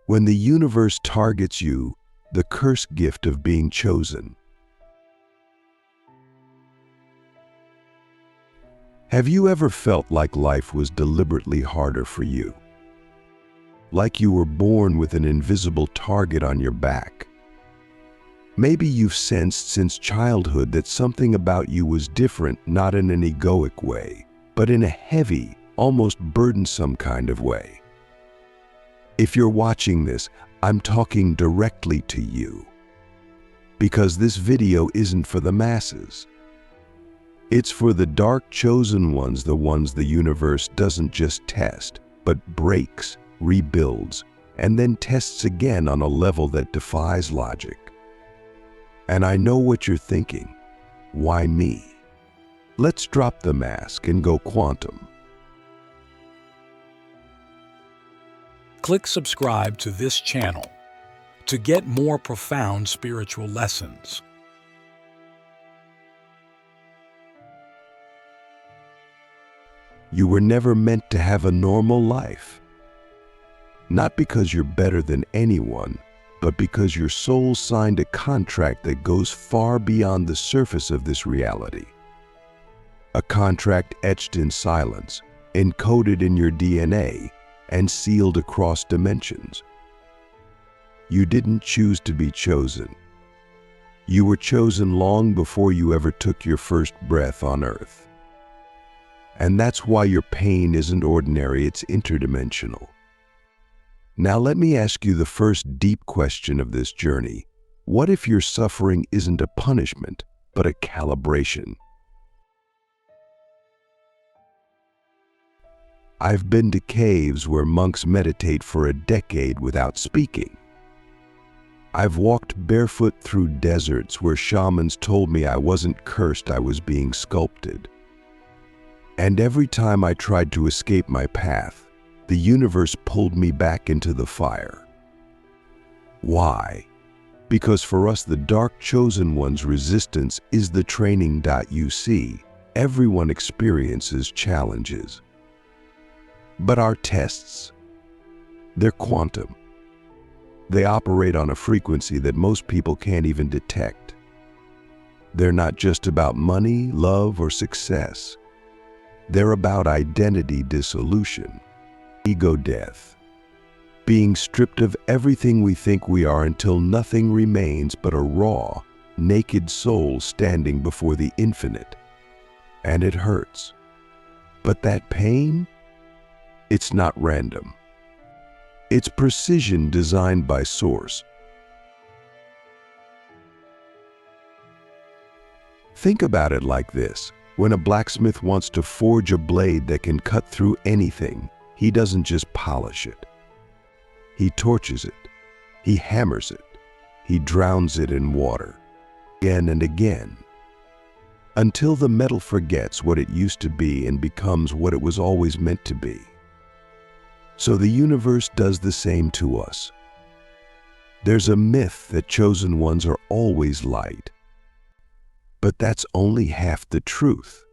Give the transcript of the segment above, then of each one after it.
When the universe targets you, the cursed gift of being chosen. Have you ever felt like life was deliberately harder for you? Like you were born with an invisible target on your back? Maybe you've sensed since childhood that something about you was different, not in an egoic way, but in a heavy, almost burdensome kind of way. If you're watching this, I'm talking directly to you. Because this video isn't for the masses. It's for the dark chosen ones, the ones the universe doesn't just test, but breaks, rebuilds, and then tests again on a level that defies logic. And I know what you're thinking. Why me? Let's drop the mask and go quantum. Click subscribe to this channel to get more profound spiritual lessons. You were never meant to have a normal life. Not because you're better than anyone, but because your soul signed a contract that goes far beyond the surface of this reality. A contract etched in silence, encoded in your DNA, and sealed across dimensions. You didn't choose to be chosen. You were chosen long before you ever took your first breath on Earth. And that's why your pain isn't ordinary, it's interdimensional. Now let me ask you the first deep question of this journey. What if your suffering isn't a punishment, but a calibration? I've been to caves where monks meditate for a decade without speaking. I've walked barefoot through deserts where shamans told me I wasn't cursed, I was being sculpted. And every time I tried to escape my path, the universe pulled me back into the fire. Why? Because for us, the dark chosen one's resistance is the training. You see, everyone experiences challenges. But our tests, they're quantum. They operate on a frequency that most people can't even detect. They're not just about money, love, or success. They're about identity dissolution, ego death, being stripped of everything we think we are until nothing remains but a raw, naked soul standing before the infinite. And it hurts. But that pain, it's not random. It's precision designed by Source. Think about it like this. When a blacksmith wants to forge a blade that can cut through anything, he doesn't just polish it. He torches it. He hammers it. He drowns it in water, again and again, until the metal forgets what it used to be and becomes what it was always meant to be. So the universe does the same to us. There's a myth that chosen ones are always light. But that's only half the truth.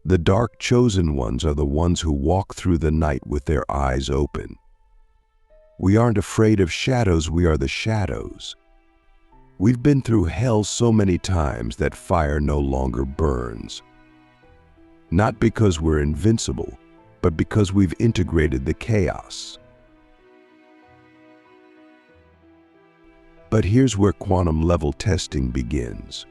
The dark chosen ones are the ones who walk through the night with their eyes open. We aren't afraid of shadows, we are the shadows. We've been through hell so many times that fire no longer burns. Not because we're invincible, but because we've integrated the chaos. But here's where quantum level testing begins.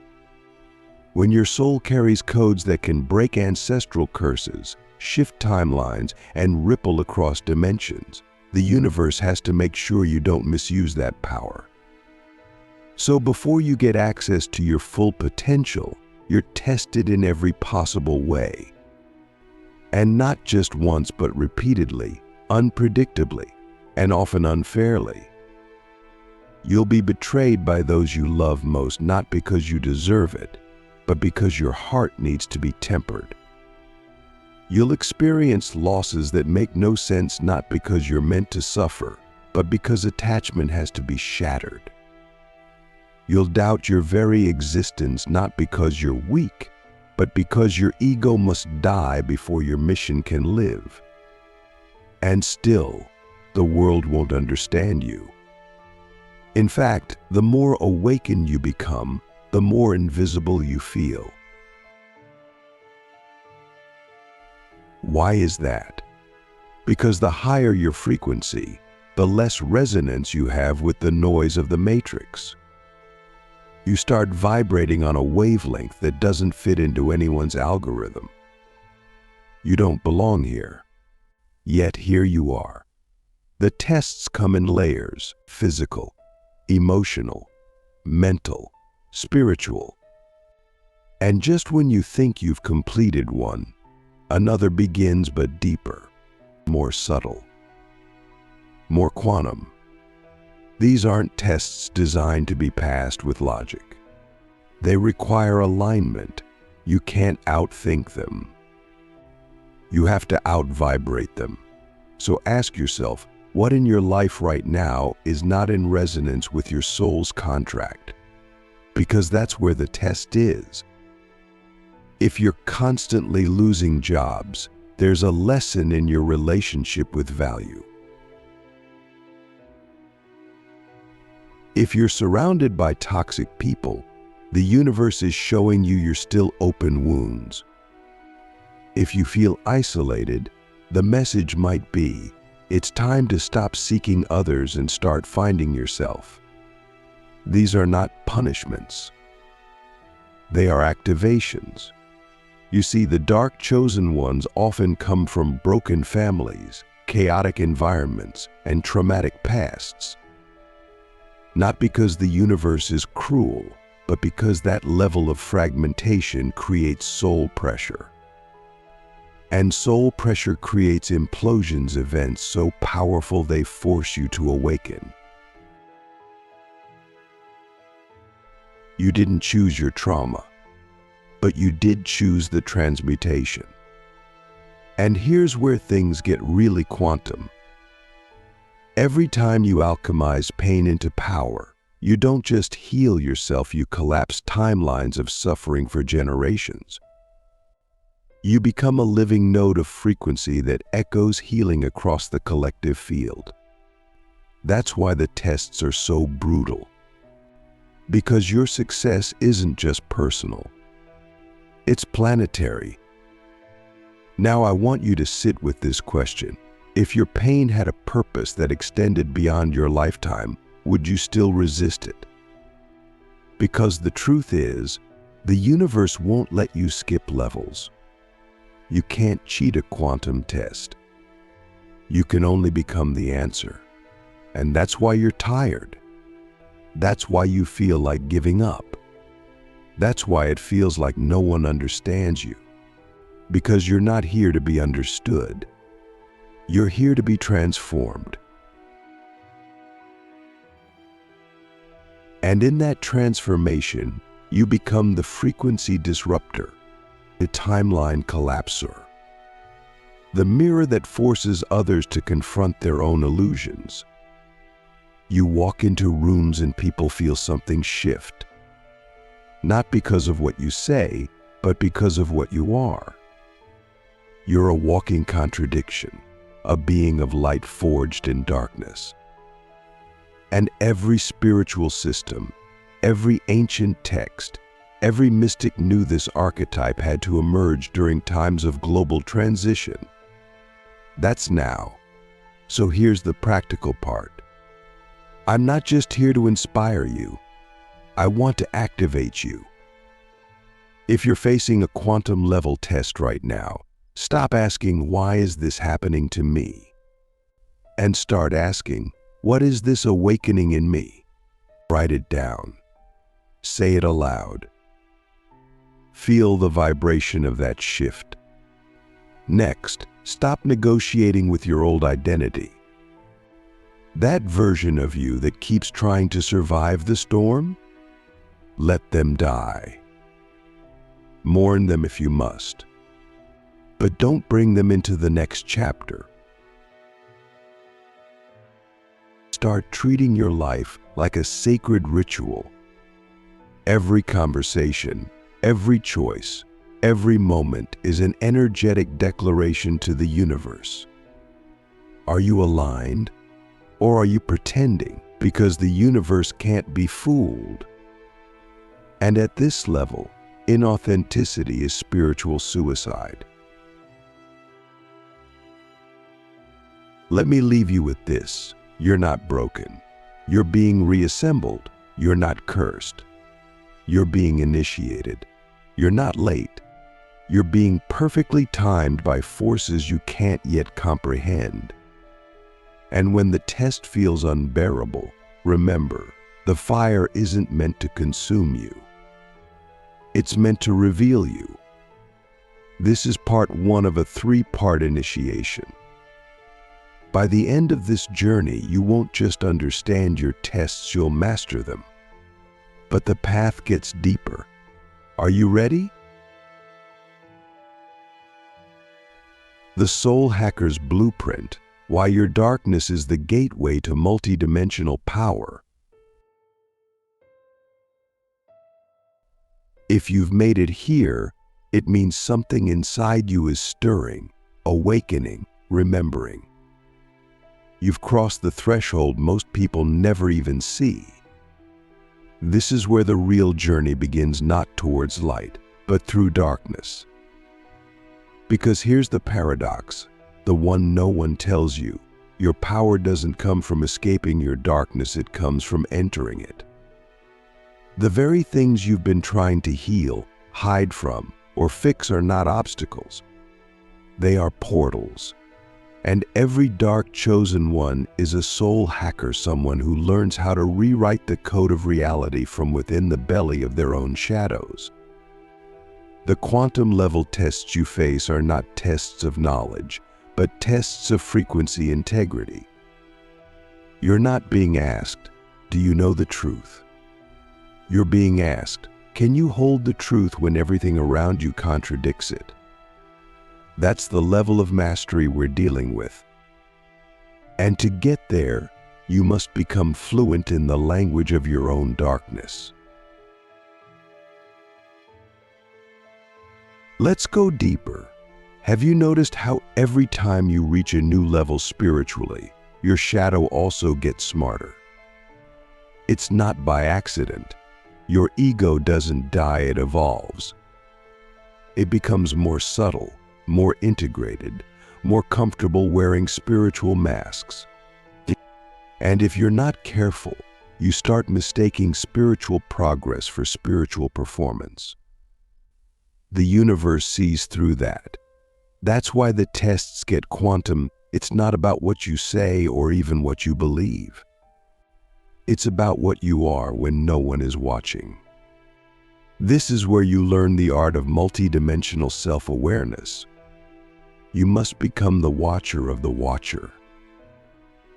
When your soul carries codes that can break ancestral curses, shift timelines, and ripple across dimensions, the universe has to make sure you don't misuse that power. So before you get access to your full potential, you're tested in every possible way. And not just once, but repeatedly, unpredictably, and often unfairly. You'll be betrayed by those you love most, not because you deserve it, but because your heart needs to be tempered. You'll experience losses that make no sense, not because you're meant to suffer, but because attachment has to be shattered. You'll doubt your very existence, not because you're weak, but because your ego must die before your mission can live. And still, the world won't understand you. In fact, the more awakened you become, the more invisible you feel. Why is that? Because the higher your frequency, the less resonance you have with the noise of the matrix. You start vibrating on a wavelength that doesn't fit into anyone's algorithm. You don't belong here. Yet here you are. The tests come in layers: physical, emotional, mental, spiritual. And just when you think you've completed one, another begins, but deeper, more subtle, more quantum. These aren't tests designed to be passed with logic. They require alignment. You can't outthink them. You have to out-vibrate them. So ask yourself, what in your life right now is not in resonance with your soul's contract? Because that's where the test is. If you're constantly losing jobs, there's a lesson in your relationship with value. If you're surrounded by toxic people, the universe is showing you you're still open wounds. If you feel isolated, the message might be, it's time to stop seeking others and start finding yourself. These are not punishments. They are activations. You see, the dark chosen ones often come from broken families, chaotic environments, and traumatic pasts. Not because the universe is cruel, but because that level of fragmentation creates soul pressure. And soul pressure creates implosions, events so powerful they force you to awaken. You didn't choose your trauma, but you did choose the transmutation. And here's where things get really quantum. Every time you alchemize pain into power, you don't just heal yourself, you collapse timelines of suffering for generations. You become a living node of frequency that echoes healing across the collective field. That's why the tests are so brutal. Because your success isn't just personal. It's planetary. Now I want you to sit with this question. If your pain had a purpose that extended beyond your lifetime, would you still resist it? Because the truth is, the universe won't let you skip levels. You can't cheat a quantum test. You can only become the answer. And that's why you're tired. That's why you feel like giving up. That's why it feels like no one understands you. Because you're not here to be understood. You're here to be transformed. And in that transformation, you become the frequency disruptor, the timeline collapser, the mirror that forces others to confront their own illusions. You walk into rooms and people feel something shift, not because of what you say, but because of what you are. You're a walking contradiction, a being of light forged in darkness. And every spiritual system, every ancient text, every mystic knew this archetype had to emerge during times of global transition. That's now. So here's the practical part. I'm not just here to inspire you. I want to activate you. If you're facing a quantum level test right now, stop asking, why is this happening to me? And start asking, what is this awakening in me? Write it down. Say it aloud. Feel the vibration of that shift. Next, stop negotiating with your old identity. That version of you that keeps trying to survive the storm, let them die. Mourn them if you must. But don't bring them into the next chapter. Start treating your life like a sacred ritual. Every conversation, every choice, every moment is an energetic declaration to the universe. Are you aligned? Or are you pretending because the universe can't be fooled? And at this level, inauthenticity is spiritual suicide. Let me leave you with this. You're not broken. You're being reassembled. You're not cursed. You're being initiated. You're not late. You're being perfectly timed by forces you can't yet comprehend. And when the test feels unbearable, remember, the fire isn't meant to consume you. It's meant to reveal you. This is part 1 of a 3-part initiation. By the end of this journey, you won't just understand your tests, you'll master them. But the path gets deeper. Are you ready? The Soul Hacker's Blueprint: Why Your Darkness is the Gateway to Multidimensional Power. If you've made it here, it means something inside you is stirring, awakening, remembering. You've crossed the threshold most people never even see. This is where the real journey begins, not towards light, but through darkness. Because here's the paradox, the one no one tells you. Your power doesn't come from escaping your darkness, it comes from entering it. The very things you've been trying to heal, hide from, or fix are not obstacles. They are portals. And every dark chosen one is a soul hacker, someone who learns how to rewrite the code of reality from within the belly of their own shadows. The quantum level tests you face are not tests of knowledge, but tests of frequency integrity. You're not being asked, do you know the truth? You're being asked, can you hold the truth when everything around you contradicts it? That's the level of mastery we're dealing with. And to get there, you must become fluent in the language of your own darkness. Let's go deeper. Have you noticed how every time you reach a new level spiritually, your shadow also gets smarter? It's not by accident. Your ego doesn't die, it evolves. It becomes more subtle, more integrated, more comfortable wearing spiritual masks. And if you're not careful, you start mistaking spiritual progress for spiritual performance. The universe sees through that. That's why the tests get quantum. It's not about what you say or even what you believe. It's about what you are when no one is watching. This is where you learn the art of multidimensional self-awareness. You must become the watcher of the watcher.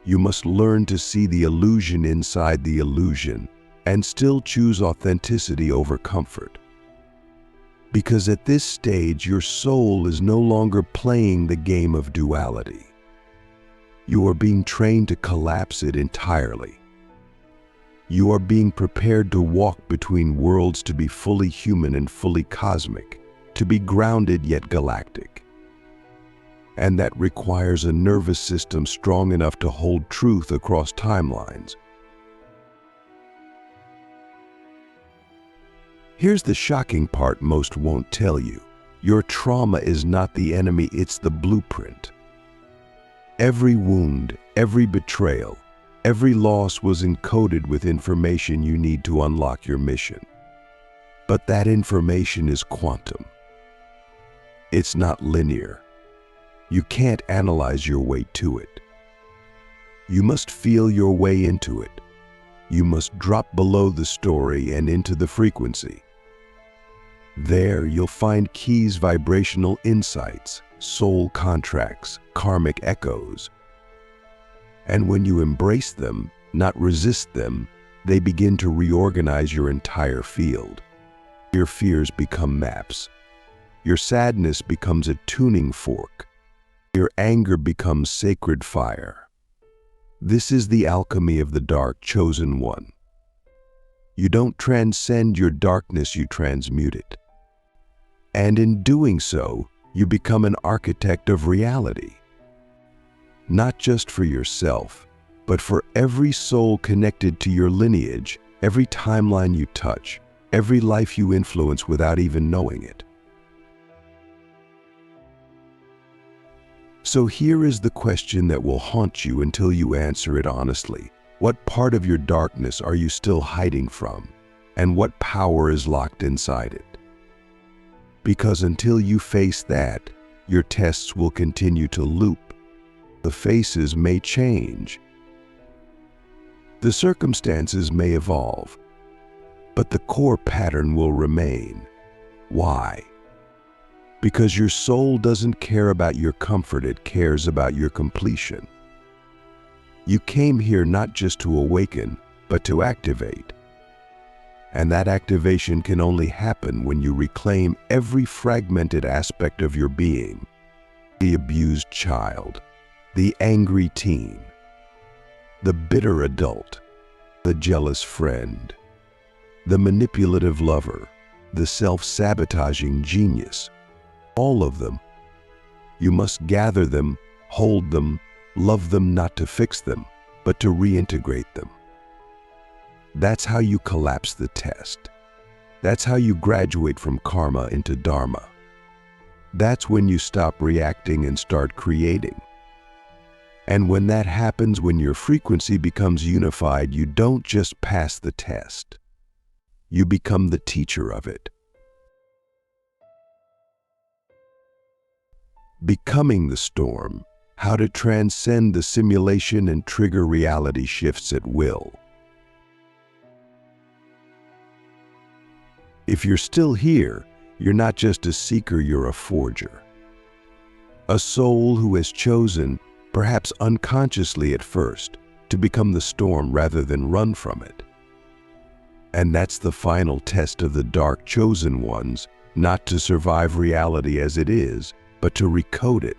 You must learn to see the illusion inside the illusion and still choose authenticity over comfort. Because at this stage, your soul is no longer playing the game of duality. You are being trained to collapse it entirely. You are being prepared to walk between worlds, to be fully human and fully cosmic, to be grounded yet galactic. And that requires a nervous system strong enough to hold truth across timelines. Here's the shocking part most won't tell you. Your trauma is not the enemy, it's the blueprint. Every wound, every betrayal, every loss was encoded with information you need to unlock your mission. But that information is quantum. It's not linear. You can't analyze your way to it. You must feel your way into it. You must drop below the story and into the frequency. There you'll find keys, vibrational insights, soul contracts, karmic echoes. And when you embrace them, not resist them, they begin to reorganize your entire field. Your fears become maps. Your sadness becomes a tuning fork. Your anger becomes sacred fire. This is the alchemy of the dark chosen one. You don't transcend your darkness, you transmute it. And in doing so, you become an architect of reality. Not just for yourself, but for every soul connected to your lineage, every timeline you touch, every life you influence without even knowing it. So here is the question that will haunt you until you answer it honestly. What part of your darkness are you still hiding from? And what power is locked inside it? Because until you face that, your tests will continue to loop. The faces may change. The circumstances may evolve, but the core pattern will remain. Why? Because your soul doesn't care about your comfort, it cares about your completion. You came here not just to awaken, but to activate. And that activation can only happen when you reclaim every fragmented aspect of your being. The abused child, the angry teen, the bitter adult, the jealous friend, the manipulative lover, the self-sabotaging genius. All of them. You must gather them, hold them, love them not to fix them, but to reintegrate them. That's how you collapse the test. That's how you graduate from karma into dharma. That's when you stop reacting and start creating. And when that happens, when your frequency becomes unified, you don't just pass the test. You become the teacher of it. Becoming the storm, how to transcend the simulation and trigger reality shifts at will. If you're still here, you're not just a seeker, you're a forger. A soul who has chosen, perhaps unconsciously at first, to become the storm rather than run from it. And that's the final test of the dark chosen ones, not to survive reality as it is, but to recode it.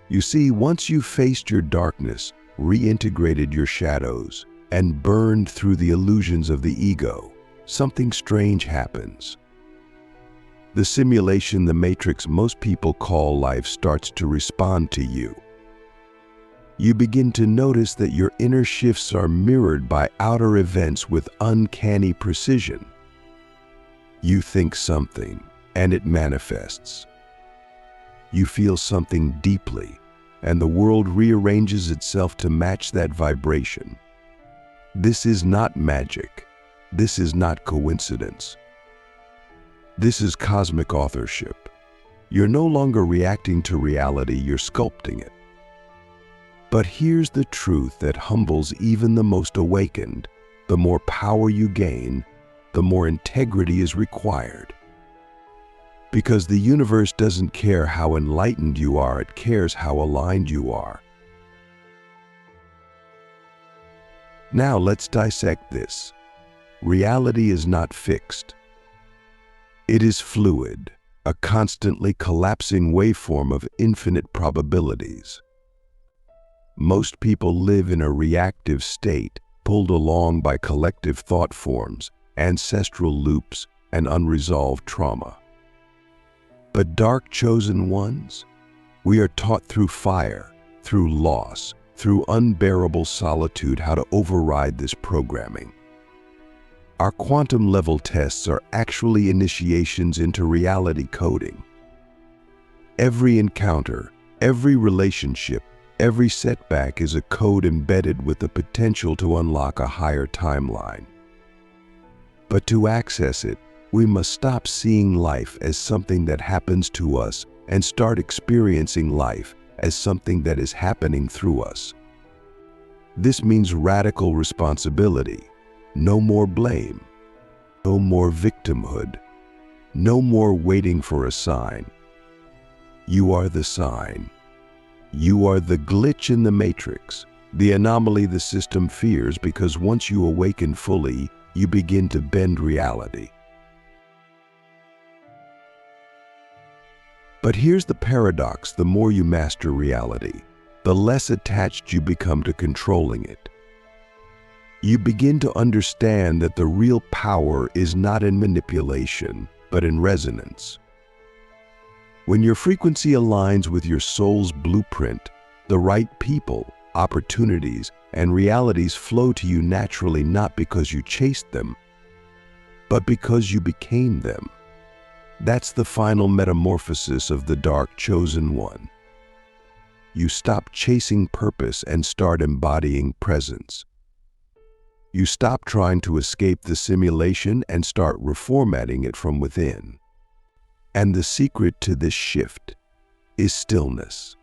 You see, once you've faced your darkness, reintegrated your shadows, and burned through the illusions of the ego, something strange happens. The simulation, the matrix most people call life, starts to respond to you. You begin to notice that your inner shifts are mirrored by outer events with uncanny precision. You think something, and it manifests. You feel something deeply, and the world rearranges itself to match that vibration. This is not magic. This is not coincidence. This is cosmic authorship. You're no longer reacting to reality, you're sculpting it. But here's the truth that humbles even the most awakened. The more power you gain, the more integrity is required. Because the universe doesn't care how enlightened you are, it cares how aligned you are. Now let's dissect this. Reality is not fixed. It is fluid, a constantly collapsing waveform of infinite probabilities. Most people live in a reactive state, pulled along by collective thought forms, ancestral loops, and unresolved trauma. But dark chosen ones, we are taught through fire, through loss, through unbearable solitude how to override this programming. Our quantum level tests are actually initiations into reality coding. Every encounter, every relationship, every setback is a code embedded with the potential to unlock a higher timeline. But to access it, we must stop seeing life as something that happens to us and start experiencing life as something that is happening through us. This means radical responsibility. No more blame. No more victimhood. No more waiting for a sign. You are the sign. You are the glitch in the matrix, the anomaly the system fears, because once you awaken fully, you begin to bend reality. But here's the paradox: the more you master reality, the less attached you become to controlling it. You begin to understand that the real power is not in manipulation, but in resonance. When your frequency aligns with your soul's blueprint, the right people, opportunities, and realities flow to you naturally, not because you chased them, but because you became them. That's the final metamorphosis of the dark chosen one. You stop chasing purpose and start embodying presence. You stop trying to escape the simulation and start reformatting it from within. And the secret to this shift is stillness.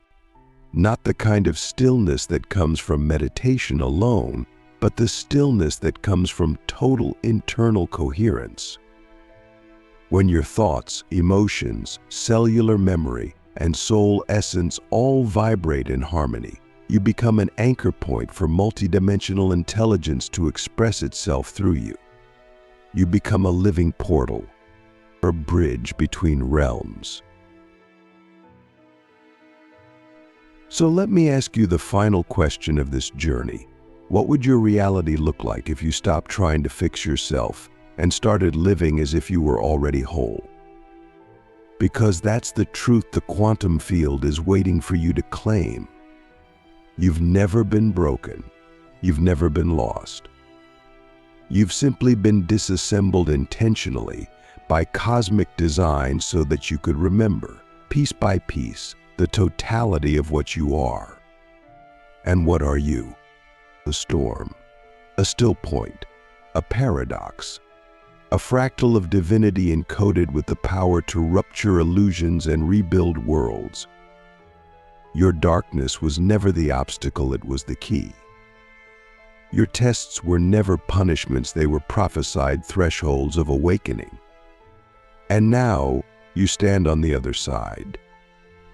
Not the kind of stillness that comes from meditation alone, but the stillness that comes from total internal coherence. When your thoughts, emotions, cellular memory, and soul essence all vibrate in harmony, you become an anchor point for multidimensional intelligence to express itself through you. You become a living portal, a bridge between realms. So let me ask you the final question of this journey. What would your reality look like if you stopped trying to fix yourself and started living as if you were already whole? Because that's the truth the quantum field is waiting for you to claim. You've never been broken. You've never been lost. You've simply been disassembled intentionally by cosmic design so that you could remember, piece by piece, the totality of what you are. And what are you? A storm, a still point, a paradox, a fractal of divinity encoded with the power to rupture illusions and rebuild worlds. Your darkness was never the obstacle, it was the key. Your tests were never punishments, they were prophesied thresholds of awakening. And now you stand on the other side,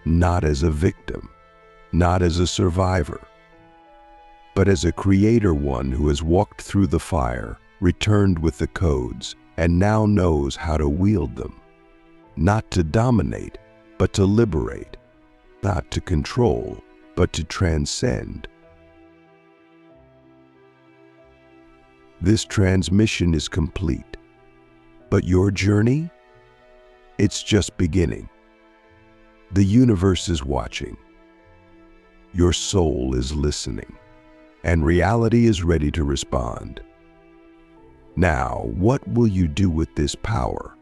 not as a victim, not as a survivor, but as a creator, one who has walked through the fire, returned with the codes, and now knows how to wield them. Not to dominate, but to liberate. Not to control, but to transcend. This transmission is complete. But your journey? It's just beginning. The universe is watching. Your soul is listening. And reality is ready to respond. Now, what will you do with this power?